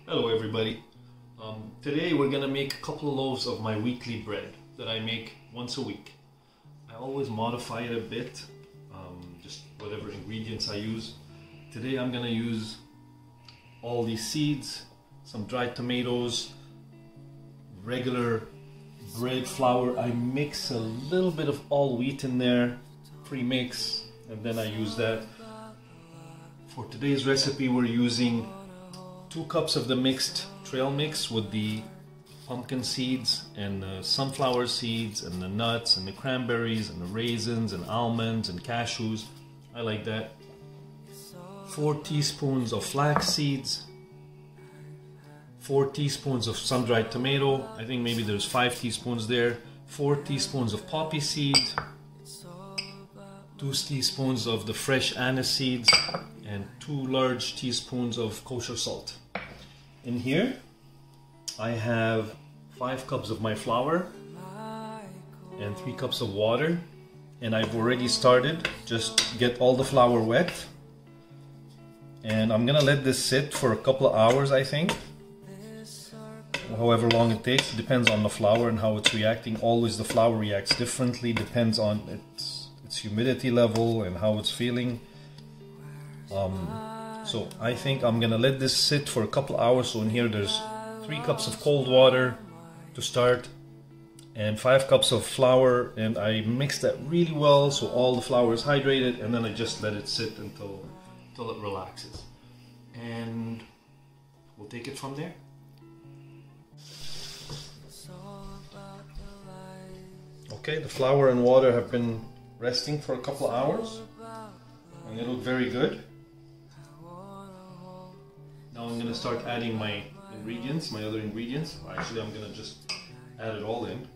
Hello everybody. Today we're gonna make a couple of loaves of my weekly bread that I make once a week. I always modify it a bit, just whatever ingredients I use. Today I'm gonna use all these seeds, some dried tomatoes, regular bread flour. I mix a little bit of all wheat in there, pre-mix, and then I use that. For today's recipe we're using 2 cups of the mixed trail mix with the pumpkin seeds and the sunflower seeds and the nuts and the cranberries and the raisins and almonds and cashews. I like that. 4 teaspoons of flax seeds, 4 teaspoons of sun-dried tomato. I think maybe there's 5 teaspoons there. 4 teaspoons of poppy seeds, 2 teaspoons of the fresh anise seeds, and 2 large teaspoons of kosher salt. In here I have 5 cups of my flour and 3 cups of water, and I've already started. Just get all the flour wet, and I'm gonna let this sit for a couple of hours, I think. However long it takes, it depends on the flour and how it's reacting. Always the flour reacts differently, depends on its humidity level and how it's feeling. So I think I'm gonna let this sit for a couple hours. So in here there's 3 cups of cold water to start and 5 cups of flour, and I mix that really well so all the flour is hydrated, and then I just let it sit until it relaxes, and we'll take it from there. Okay, the flour and water have been resting for a couple of hours and they look very good. Now I'm going to start adding my ingredients, my other ingredients. Actually, I'm going to just add it all in.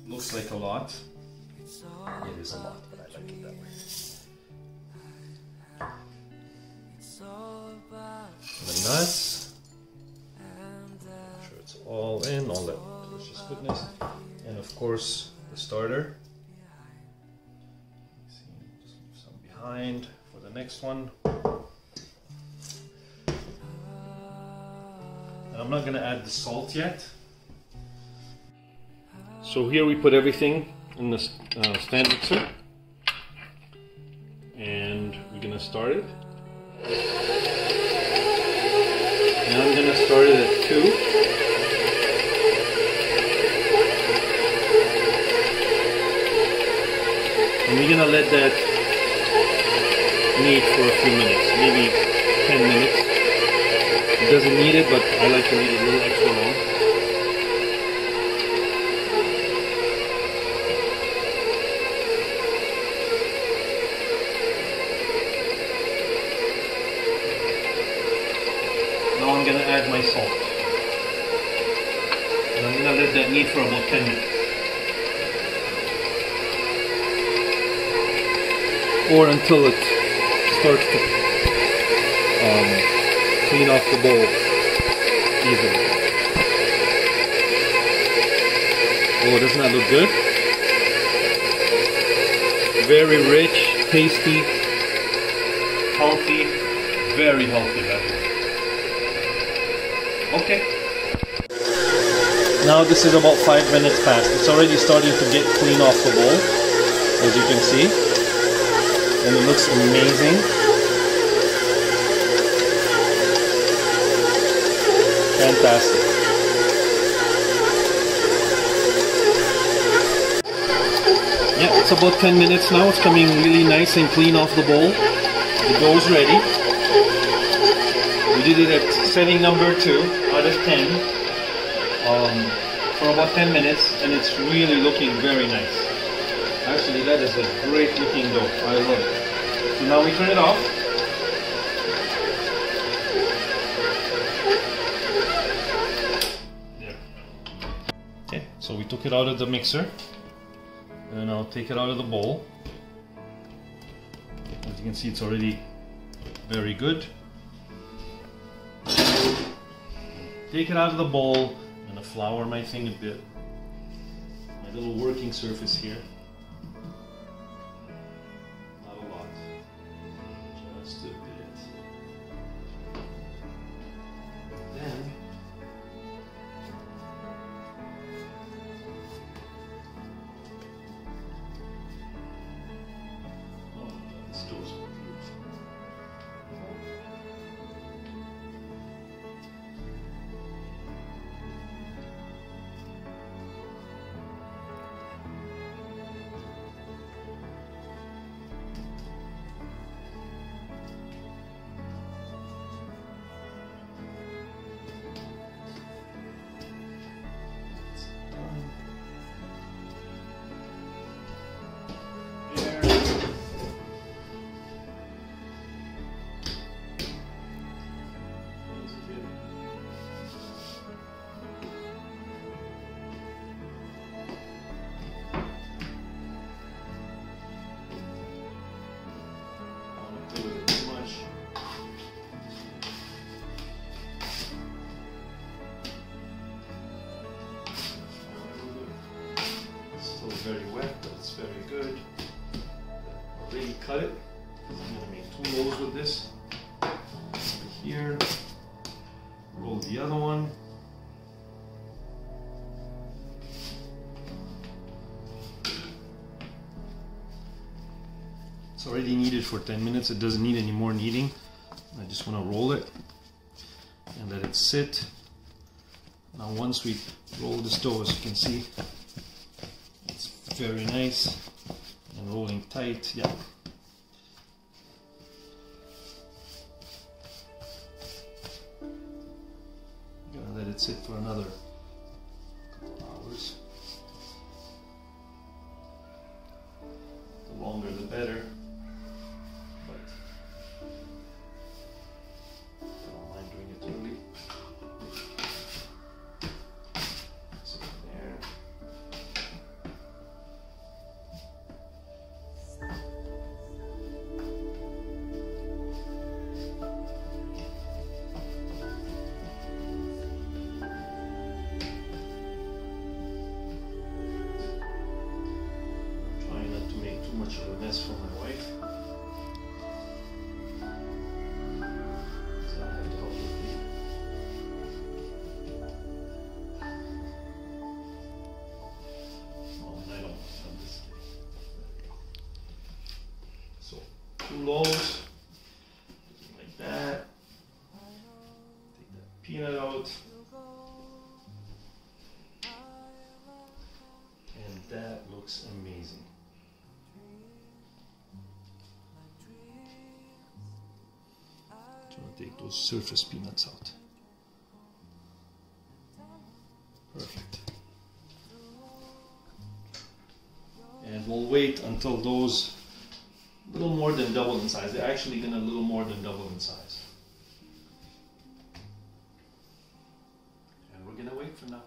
Looks like a lot. It is a lot, but I like it that way. The nuts. Make sure it's all in, all that delicious goodness. And of course, the starter. Just leave some behind for the next one. And I'm not going to add the salt yet. So here we put everything in the stand mixer, and we're going to start it. And I'm going to start it at 2. And we're going to let that knead for a few minutes, maybe 10 minutes. It doesn't need it, but I like to leave it a little extra long. Now I'm going to add my salt. And I'm going to let that knead for about 10 minutes. Or until it starts to clean off the bowl easily. Oh, doesn't that look good? Very rich, tasty, healthy, very healthy that way. Okay. Now this is about 5 minutes past. It's already starting to get clean off the bowl, as you can see. And it looks amazing. Fantastic. Yeah, it's about 10 minutes now. It's coming really nice and clean off the bowl. The dough's ready. We did it at setting number 2 out of 10 for about 10 minutes, and it's really looking very nice. Actually, that is a great looking dough. I love it. So now we turn it off. There. Okay, so we took it out of the mixer. And I'll take it out of the bowl. As you can see, it's already very good. Take it out of the bowl. I'm going to flour my thing a bit. My little working surface here. Not a lot. Just a bit. cut it, because I'm gonna make 2 loaves with this. Over here, roll the other one. It's already kneaded for 10 minutes. It doesn't need any more kneading. I just want to roll it and let it sit. Now once we roll this dough, as you can see, it's very nice and rolling tight. Yeah. Gonna let it sit for another couple hours. The longer the better. Much of a mess for my wife, so I have to help with me. Oh, and I don't want this thing. So 2 loaves, like that. Take that peanut out, and that looks amazing. Take those surface peanuts out. Perfect. And we'll wait until those a little more than double in size. They're actually going to a little more than double in size. And we're going to wait for now.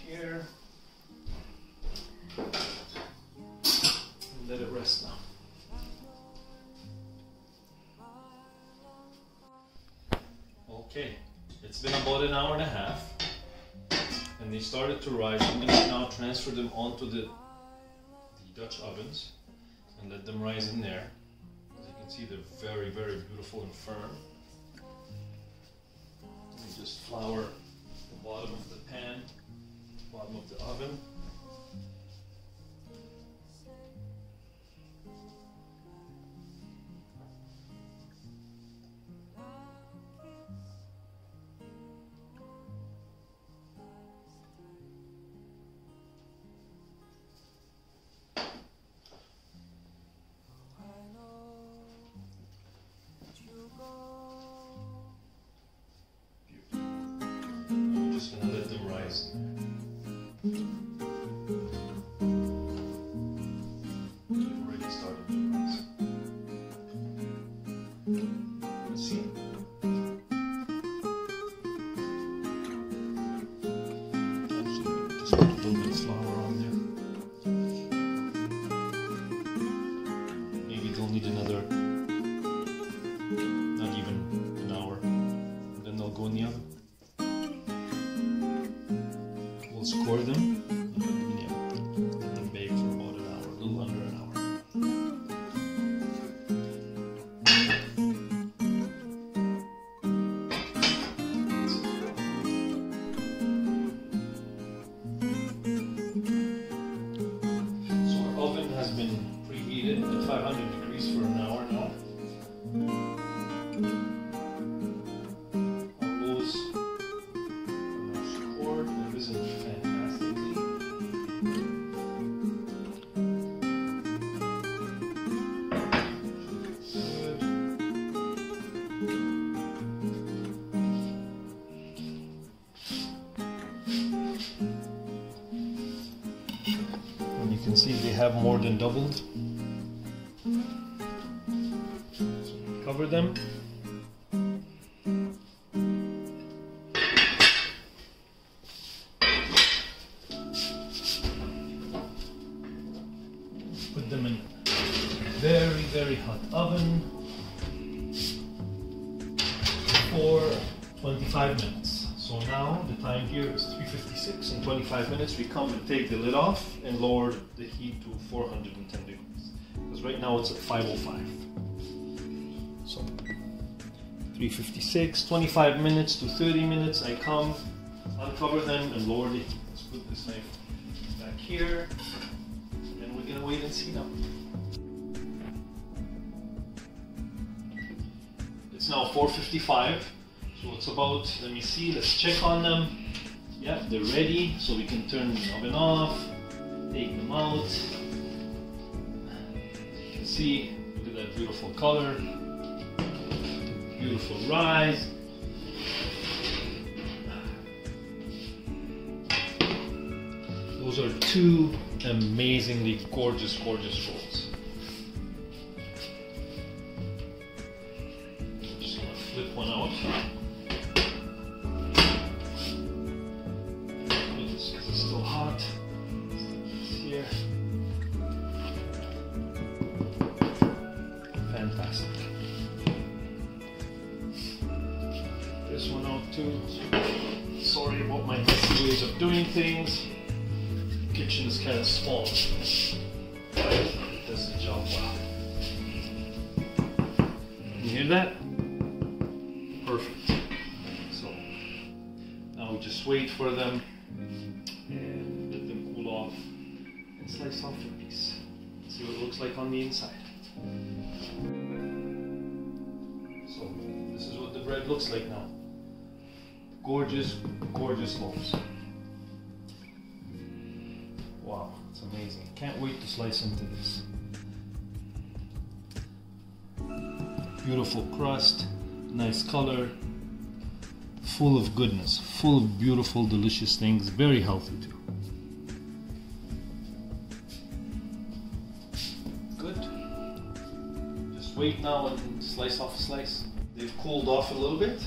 Here, and let it rest now. Okay, it's been about an hour and a half, and they started to rise. I'm going to now transfer them onto the Dutch ovens and let them rise in there. As you can see, they're very, very beautiful and firm. Let me just flour the bottom of the pan. Bottom of the oven. Beautiful. I'm just going to let them rise. Already started to rise. Let's see. Actually, just put a little bit of flour on there. Maybe they'll need another, not even an hour. And then they'll go in the oven. We'll score them. Let them bake for about an hour, a little under an hour. So our oven has been preheated at 500 degrees for an hour now. Our loaves are now scored. They've risen fantastically. Good. And you can see they have more than doubled. So cover them. Put them in very, very hot oven for 25 minutes. So now the time here is 3:56. In 25 minutes we come and take the lid off and lower the heat to 410 degrees. Because right now it's at 505. So 3:56, 25 minutes to 30 minutes, I come, uncover them and lower the heat. Let's put this knife back here and we're gonna wait and see now. It's now 4:55, so it's about, let me see, let's check on them. Yeah, they're ready, so we can turn the oven off, take them out. As you can see, look at that beautiful color, beautiful rise. Those are two amazingly gorgeous, gorgeous rolls. Flip one out. Because it's still hot. It's here. Fantastic. This one out too. Sorry about my messy ways of doing things. The kitchen is kind of small. But it does the job well. You hear that? Perfect. So now we just wait for them and let them cool off and slice off a piece. See what it looks like on the inside. So this is what the bread looks like now. Gorgeous, gorgeous loaves. Wow, it's amazing. Can't wait to slice into this. Beautiful crust. Nice color, full of goodness, full of beautiful, delicious things, very healthy too. Good. Just wait now and slice off a slice. They've cooled off a little bit,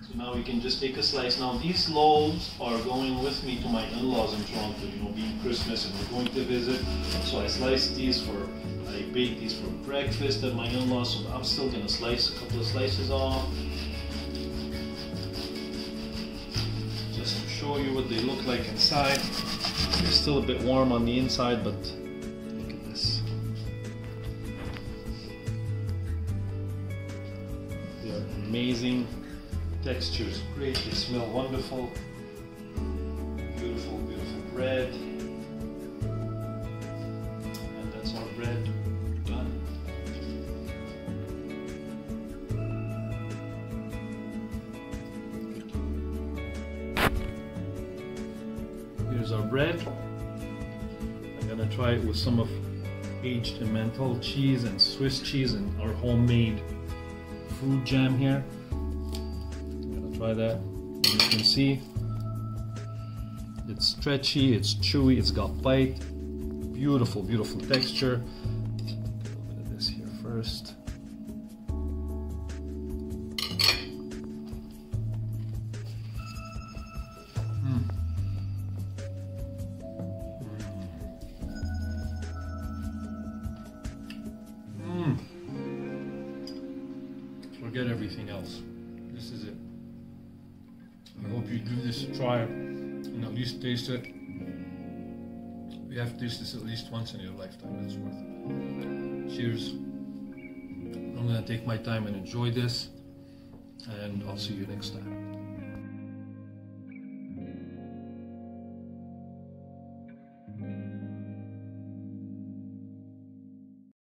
so now we can just take a slice. Now these loaves are going with me to my in-laws in Toronto, you know, being Christmas and we're going to visit. So I sliced these I baked these for breakfast at my in-laws, so I'm still gonna slice a couple of slices off. Just to show you what they look like inside. They're still a bit warm on the inside, but look at this. They are amazing. Texture is great, they smell wonderful. Beautiful, beautiful bread. And that's our bread done. Here's our bread. I'm gonna try it with some of aged Emmental cheese and Swiss cheese and our homemade fruit jam here. Try that. And you can see it's stretchy, it's chewy, it's got bite. Beautiful, beautiful texture. A little bit of this here first. Forget everything else. This is it. I hope you give this a try and at least taste it. You have to taste this at least once in your lifetime. It's worth it. Cheers. I'm gonna take my time and enjoy this, and I'll see you next time.